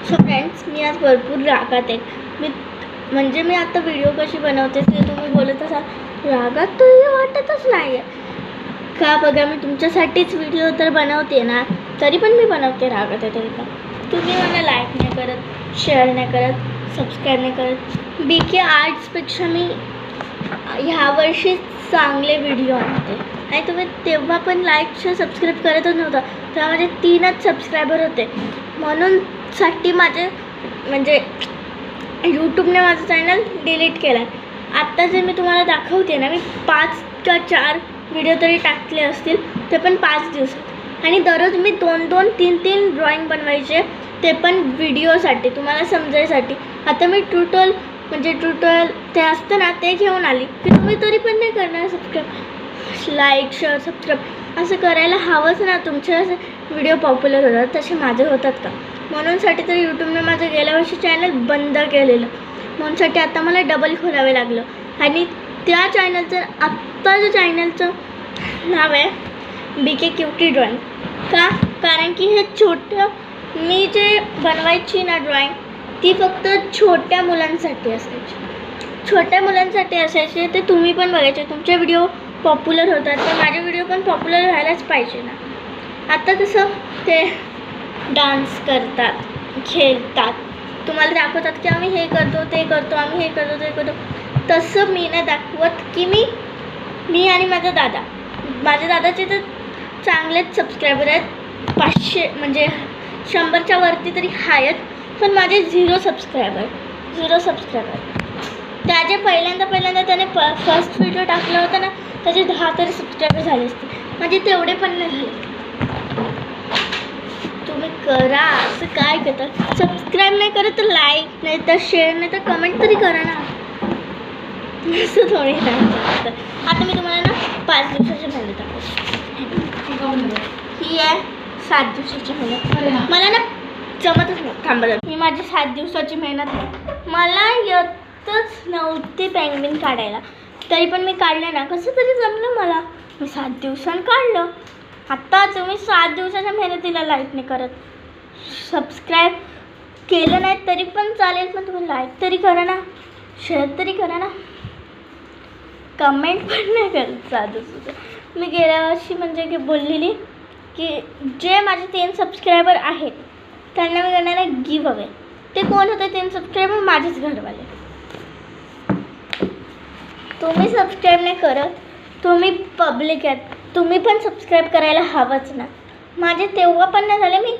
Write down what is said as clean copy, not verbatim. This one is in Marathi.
सो फ्रेंड्स, मी आज भरपूर रागात आहे. मी आता व्हिडिओ कशी बनवते ते तुम्ही बोलत असाल, रागात तर वाटतच नाही आहे का. बघा, मी तुमच्यासाठीच व्हिडिओ तर बनवते ना, तरी पण मी बनवते रागात आहे तरी पण. तुम्ही मला लाईक नाही करत, शेअर नाही करत, सबस्क्राईब नाही करत. BK आर्ट्सपेक्षा मी ह्यावर्षी चांगले व्हिडिओ आणते आणि तुम्ही तेव्हा पण लाईक शेअर सबस्क्राईब करतच नव्हता. तेव्हा माझे 3च सबस्क्रायबर होते. म्हणून साठी माझे यूट्यूबने माझं चॅनल डिलीट केलं. आत्ता जे मी तुम्हाला दाखवते ना, मी 5 का 4 व्हिडिओ तरी टाकले असतील, ते पण 5 दिवसात. आणि दररोज मी 2-2, 3-3 ड्रॉइंग बनवायचे, ते पण व्हिडिओसाठी, तुम्हाला समजायसाठी. आता मी ट्युटोरियल ते असतं ना, ते घेऊन आली की तुम्ही तरी पण नाही करणार सबस्क्राईब. लाईक शेअर सबस्क्राईब असं करायला हवंच ना. तुमचे असे व्हिडिओ पॉप्युलर होतात, तसे माझे होतात का. म्हणूनसाठी तर यूट्यूबने माझं गेल्या वर्षी चॅनल बंद केलेलं. म्हणूनसाठी आता मला डबल खोलावे लागलं. आणि त्या चॅनलचं आत्ताच्या चॅनलचं नाव आहे BK क्युटी ड्रॉइंग. का? कारण की हे छोटं मी जे बनवायची ना ड्रॉइंग, ती फक्त छोट्या मुलांसाठी असायची. ते तुम्ही पण बघायचे, तुमचे व्हिडिओ पॉप्युलर होतात, तर माझे व्हिडिओ पण पॉप्युलर व्हायलाच पाहिजे ना. आता कसं ते डान्स करतात, खेळतात, तुम्हाला दाखवतात की आम्ही हे करतो ते करतो, आम्ही हे करतो ते करतो. तसं मी नाही दाखवत की मी आणि माझ्या दादाचे तर चांगलेच सबस्क्रायबर आहेत. 500 100च्या वरती तरी आहेत. पण माझे 0 सबस्क्रायबर. त्याचे पहिल्यांदा त्याने फर्स्ट व्हिडिओ टाकला होता ना, त्याचे 10 तरी सबस्क्रायबर झाले असते. माझे तेवढे पण नाही झाले. तुम्ही करा, असं काय करता. सबस्क्राईब नाही करत तर लाईक नाही तर शेअर नाही तर कमेंट तरी करा ना. असं थोडी नाही. आता मी तुम्हाला ना 5 दिवसाची मेहनत दाखवते. ही आहे 7 दिवसाची मेहनत. मला ना जमतच नाही थांबत. मी माझी 7 दिवसाची मेहनत, मला येतच नव्हती पेंग्विन काढायला, तरी पण मी काढलं ना. कसं तरी जमलं मला. मी 7 दिवसांनी काढलं. आत्ता तुम्ही 7 दिवसाच्या मेहनतीला लाईक नाही करत, सबस्क्राईब केलं नाही तरी पण चालेल, पण तुम्ही लाईक तरी करा ना, शेअर तरी करा ना, कमेंट पण नाही करत. 7 दिवसाचं मी गेल्या वर्षी बोललेली की जे माझे 3 सबस्क्रायबर आहेत त्यांना मी करणार आहे गिव्ह अवे. ते कोण होते 3 सबस्क्रायबर? माझेच घरवाले. तुम्ही सबस्क्राईब नाही करत, तुम्ही पब्लिक आहेत, तुम्ही पण सबस्क्राईब करायला हवंच ना. माझे तेव्हा पण नाही झाले. मी